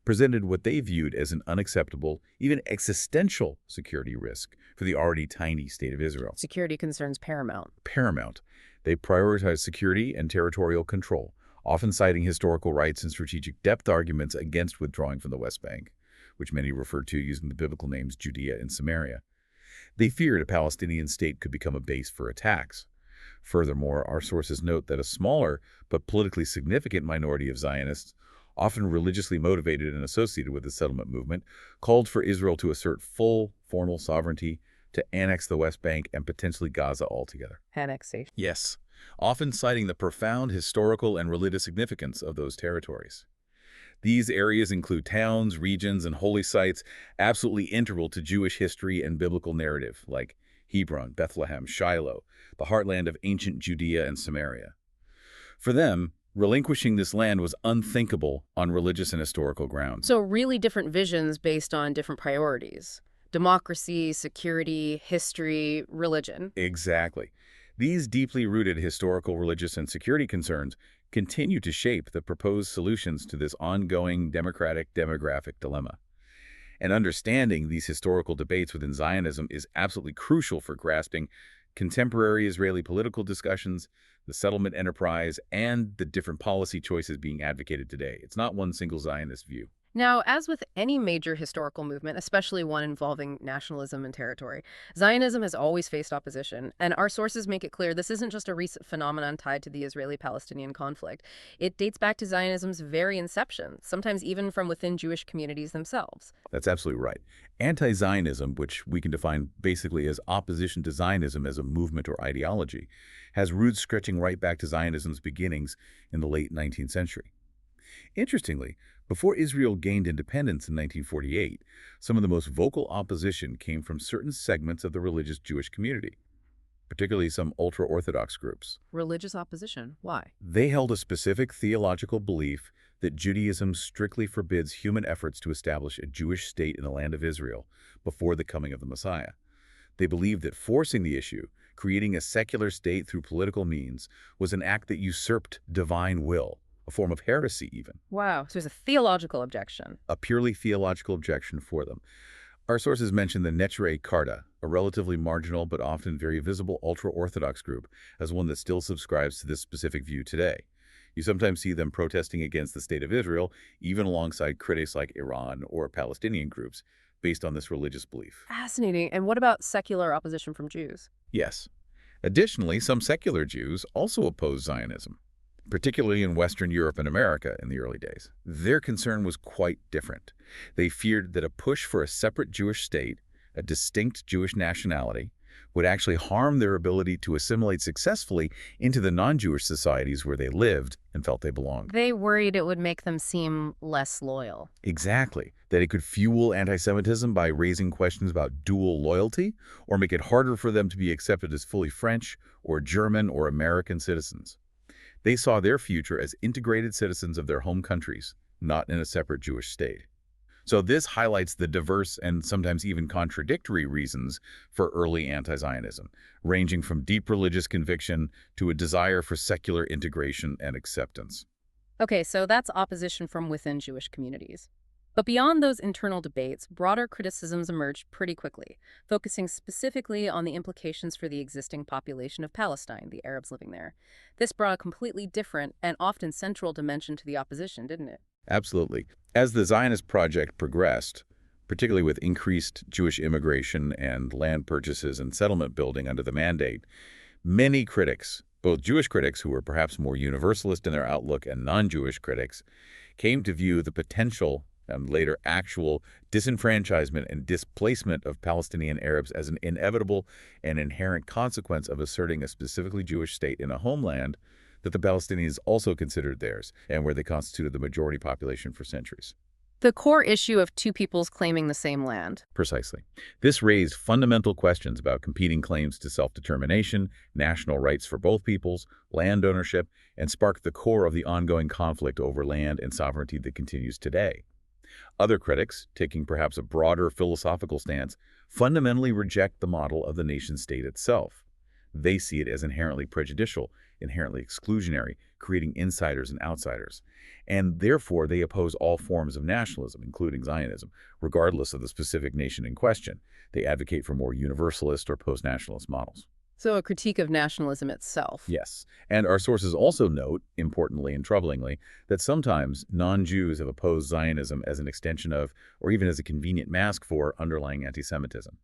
presented what they viewed as an unacceptable, even existential security risk for the already tiny state of Israel. Security concerns paramount. Paramount. They prioritized security and territorial control, often citing historical rights and strategic depth arguments against withdrawing from the West Bank, which many refer to using the biblical names Judea and Samaria. They feared a Palestinian state could become a base for attacks. Furthermore, our sources note that a smaller but politically significant minority of Zionists, often religiously motivated and associated with the settlement movement, called for Israel to assert full, formal sovereignty, to annex the West Bank and potentially Gaza altogether. Annexation. Yes, often citing the profound historical and religious significance of those territories. These areas include towns, regions, and holy sites absolutely integral to Jewish history and biblical narrative, like Hebron, Bethlehem, Shiloh, the heartland of ancient Judea and Samaria. For them, relinquishing this land was unthinkable on religious and historical grounds. So really different visions based on different priorities. Democracy, security, history, religion. Exactly. These deeply rooted historical, religious, and security concerns continue to shape the proposed solutions to this ongoing democratic-demographic dilemma. And understanding these historical debates within Zionism is absolutely crucial for grasping contemporary Israeli political discussions, the settlement enterprise, and the different policy choices being advocated today. It's not one single Zionist view. Now, as with any major historical movement, especially one involving nationalism and territory, Zionism has always faced opposition, and our sources make it clear this isn't just a recent phenomenon tied to the Israeli-Palestinian conflict. It dates back to Zionism's very inception, sometimes even from within Jewish communities themselves. That's absolutely right. Anti-Zionism, which we can define basically as opposition to Zionism as a movement or ideology, has roots stretching right back to Zionism's beginnings in the late 19th century. Interestingly, before Israel gained independence in 1948, some of the most vocal opposition came from certain segments of the religious Jewish community, particularly some ultra-Orthodox groups. Religious opposition? Why? They held a specific theological belief that Judaism strictly forbids human efforts to establish a Jewish state in the land of Israel before the coming of the Messiah. They believed that forcing the issue, creating a secular state through political means, was an act that usurped divine will, a form of heresy even. Wow, so there's a theological objection. A purely theological objection for them. Our sources mention the Neturei Karta, a relatively marginal but often very visible ultra-Orthodox group, as one that still subscribes to this specific view today. You sometimes see them protesting against the state of Israel, even alongside critics like Iran or Palestinian groups, based on this religious belief. Fascinating. And what about secular opposition from Jews? Yes. Additionally, some secular Jews also oppose Zionism. particularly in Western Europe and America in the early days. Their concern was quite different. They feared that a push for a separate Jewish state, a distinct Jewish nationality, would actually harm their ability to assimilate successfully into the non-Jewish societies where they lived and felt they belonged. They worried it would make them seem less loyal. Exactly. That it could fuel anti-Semitism by raising questions about dual loyalty, or make it harder for them to be accepted as fully French or German or American citizens. They saw their future as integrated citizens of their home countries, not in a separate Jewish state. So this highlights the diverse and sometimes even contradictory reasons for early anti-Zionism, ranging from deep religious conviction to a desire for secular integration and acceptance. Okay, so that's opposition from within Jewish communities. But beyond those internal debates, broader criticisms emerged pretty quickly, focusing specifically on the implications for the existing population of Palestine, the Arabs living there. This brought a completely different and often central dimension to the opposition, didn't it? Absolutely. As the Zionist project progressed, particularly with increased Jewish immigration and land purchases and settlement building under the mandate, many critics, both Jewish critics who were perhaps more universalist in their outlook and non-Jewish critics, came to view the potential and later actual disenfranchisement and displacement of Palestinian Arabs as an inevitable and inherent consequence of asserting a specifically Jewish state in a homeland that the Palestinians also considered theirs and where they constituted the majority population for centuries. The core issue of two peoples claiming the same land. Precisely. This raised fundamental questions about competing claims to self-determination, national rights for both peoples, land ownership, and sparked the core of the ongoing conflict over land and sovereignty that continues today. Other critics, taking perhaps a broader philosophical stance, fundamentally reject the model of the nation-state itself. They see it as inherently prejudicial, inherently exclusionary, creating insiders and outsiders. And therefore, they oppose all forms of nationalism, including Zionism, regardless of the specific nation in question. They advocate for more universalist or post-nationalist models. So a critique of nationalism itself. Yes. And our sources also note, importantly and troublingly, that sometimes non-Jews have opposed Zionism as an extension of, or even as a convenient mask for, underlying anti-Semitism.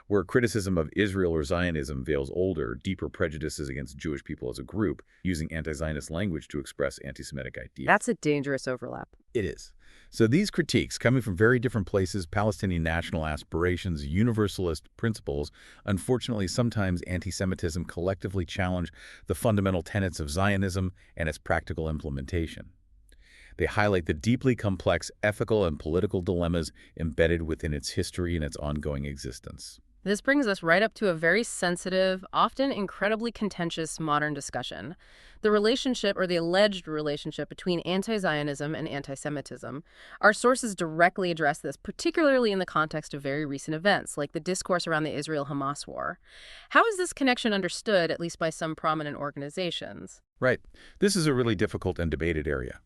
Where criticism of Israel or Zionism veils older, deeper prejudices against Jewish people as a group, using anti-Zionist language to express anti-Semitic ideas. That's a dangerous overlap. It is. So these critiques, coming from very different places, Palestinian national aspirations, universalist principles, unfortunately sometimes anti-Semitism, collectively challenge the fundamental tenets of Zionism and its practical implementation. They highlight the deeply complex ethical and political dilemmas embedded within its history and its ongoing existence. This brings us right up to a very sensitive, often incredibly contentious modern discussion. The relationship, or the alleged relationship, between anti-Zionism and anti-Semitism. Our sources directly address this, particularly in the context of very recent events, like the discourse around the Israel-Hamas war. How is this connection understood, at least by some prominent organizations? Right. This is a really difficult and debated area.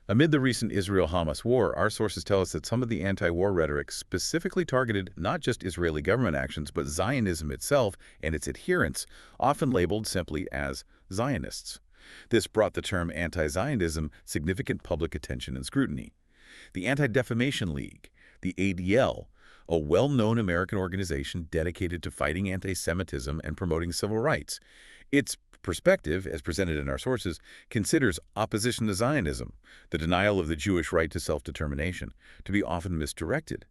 Amid the recent Israel-Hamas war, our sources tell us that some of the anti-war rhetoric specifically targeted not just Israeli government actions, but Zionism itself and its adherents, often labeled simply as Zionists. This brought the term anti-Zionism significant public attention and scrutiny. The Anti-Defamation League, the ADL, a well-known American organization dedicated to fighting anti-Semitism and promoting civil rights. Its perspective, as presented in our sources, considers opposition to Zionism, the denial of the Jewish right to self-determination, to be often misdirected,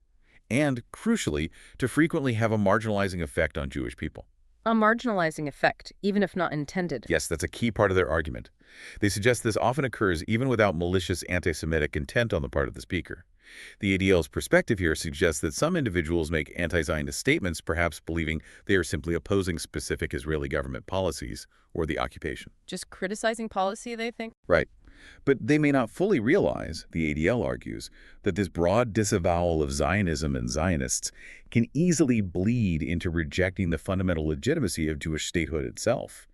and, crucially, to frequently have a marginalizing effect on Jewish people. A marginalizing effect, even if not intended. Yes, that's a key part of their argument. They suggest this often occurs even without malicious anti-Semitic intent on the part of the speaker. The ADL's perspective here suggests that some individuals make anti-Zionist statements, perhaps believing they are simply opposing specific Israeli government policies or the occupation. Just criticizing policy, they think? Right. But they may not fully realize, the ADL argues, that this broad disavowal of Zionism and Zionists can easily bleed into rejecting the fundamental legitimacy of Jewish statehood itself.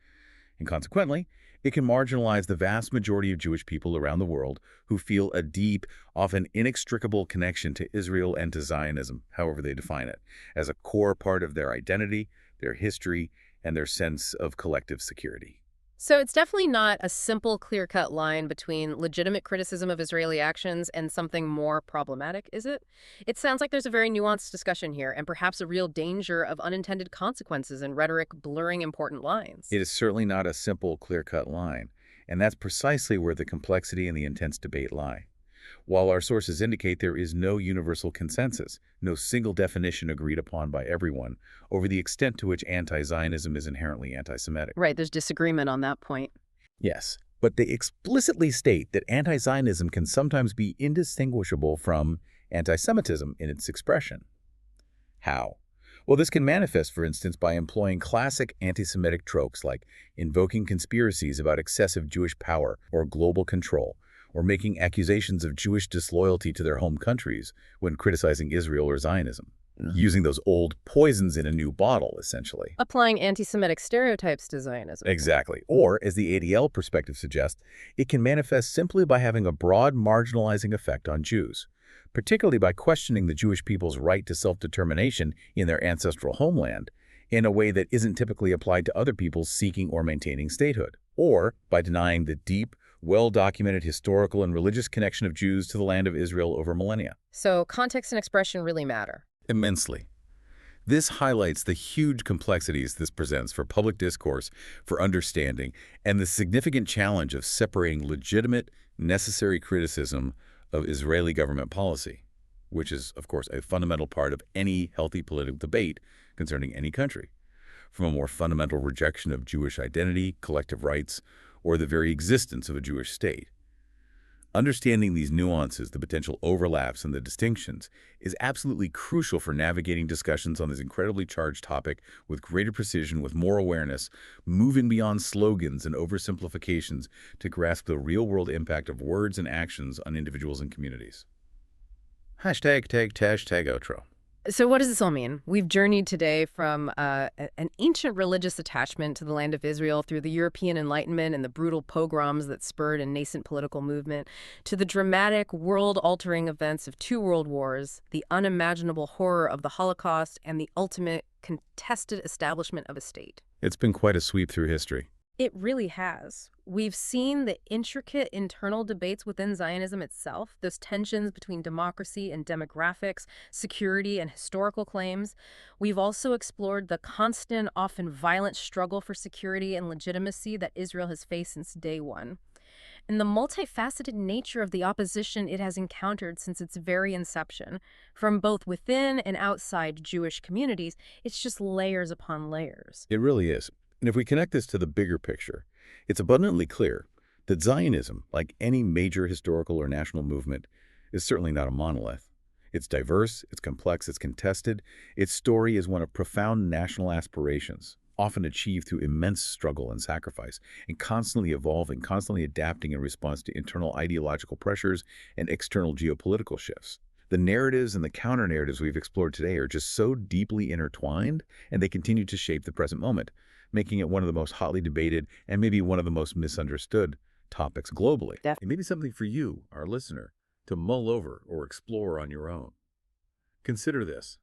And consequently, it can marginalize the vast majority of Jewish people around the world who feel a deep, often inextricable connection to Israel and to Zionism, however they define it, as a core part of their identity, their history, and their sense of collective security. So it's definitely not a simple, clear-cut line between legitimate criticism of Israeli actions and something more problematic, is it? It sounds like there's a very nuanced discussion here, and perhaps a real danger of unintended consequences and rhetoric blurring important lines. It is certainly not a simple, clear-cut line. And that's precisely where the complexity and the intense debate lie. While our sources indicate there is no universal consensus, no single definition agreed upon by everyone, over the extent to which anti-Zionism is inherently anti-Semitic. Right, there's disagreement on that point. Yes, but they explicitly state that anti-Zionism can sometimes be indistinguishable from anti-Semitism in its expression. How? Well, this can manifest, for instance, by employing classic anti-Semitic tropes like invoking conspiracies about excessive Jewish power or global control, or making accusations of Jewish disloyalty to their home countries when criticizing Israel or Zionism. Using those old poisons in a new bottle, essentially. Applying anti-Semitic stereotypes to Zionism. Exactly. Or, as the ADL perspective suggests, it can manifest simply by having a broad marginalizing effect on Jews, particularly by questioning the Jewish people's right to self-determination in their ancestral homeland in a way that isn't typically applied to other peoples seeking or maintaining statehood, or by denying the deep, well-documented historical and religious connection of Jews to the land of Israel over millennia. So context and expression really matter. Immensely. This highlights the huge complexities this presents for public discourse, for understanding, and the significant challenge of separating legitimate, necessary criticism of Israeli government policy, which is, of course, a fundamental part of any healthy political debate concerning any country, from a more fundamental rejection of Jewish identity, collective rights, or the very existence of a Jewish state. Understanding these nuances, the potential overlaps, and the distinctions is absolutely crucial for navigating discussions on this incredibly charged topic with greater precision, with more awareness, moving beyond slogans and oversimplifications to grasp the real-world impact of words and actions on individuals and communities. Hashtag outro. So what does this all mean? We've journeyed today from an ancient religious attachment to the land of Israel through the European Enlightenment and the brutal pogroms that spurred a nascent political movement, to the dramatic, world-altering events of 2 world wars, the unimaginable horror of the Holocaust, and the ultimate contested establishment of a state. It's been quite a sweep through history. It really has. We've seen the intricate internal debates within Zionism itself, those tensions between democracy and demographics, security and historical claims. We've also explored the constant, often violent struggle for security and legitimacy that Israel has faced since day one, and the multifaceted nature of the opposition it has encountered since its very inception. From both within and outside Jewish communities, it's just layers upon layers. It really is. And if we connect this to the bigger picture, it's abundantly clear that Zionism, like any major historical or national movement, is certainly not a monolith. It's diverse, it's complex, it's contested. Its story is one of profound national aspirations, often achieved through immense struggle and sacrifice, and constantly evolving, constantly adapting in response to internal ideological pressures and external geopolitical shifts. The narratives and the counter-narratives we've explored today are just so deeply intertwined, and they continue to shape the present moment, making it one of the most hotly debated and maybe one of the most misunderstood topics globally. It may be something for you, our listener, to mull over or explore on your own. Consider this.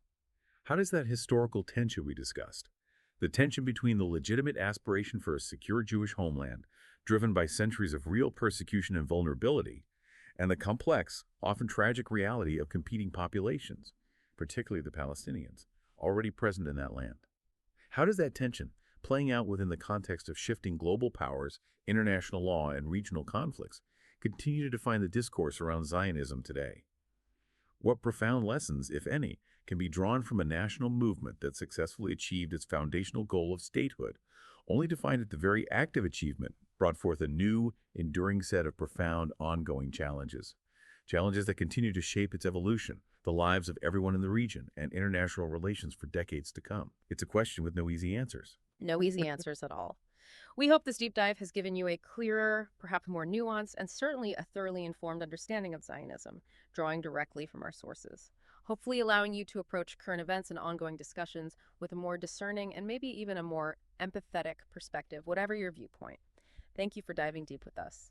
How does that historical tension we discussed, the tension between the legitimate aspiration for a secure Jewish homeland, driven by centuries of real persecution and vulnerability, and the complex, often tragic reality of competing populations, particularly the Palestinians, already present in that land? How does that tension, playing out within the context of shifting global powers, international law, and regional conflicts, continue to define the discourse around Zionism today? What profound lessons, if any, can be drawn from a national movement that successfully achieved its foundational goal of statehood, only to find that the very act of achievement brought forth a new, enduring set of profound, ongoing challenges? Challenges that continue to shape its evolution, the lives of everyone in the region, and international relations for decades to come. It's a question with no easy answers. No easy answers at all. We hope this deep dive has given you a clearer, perhaps more nuanced, and certainly a thoroughly informed understanding of Zionism, drawing directly from our sources, hopefully allowing you to approach current events and ongoing discussions with a more discerning and maybe even a more empathetic perspective, whatever your viewpoint. Thank you for diving deep with us.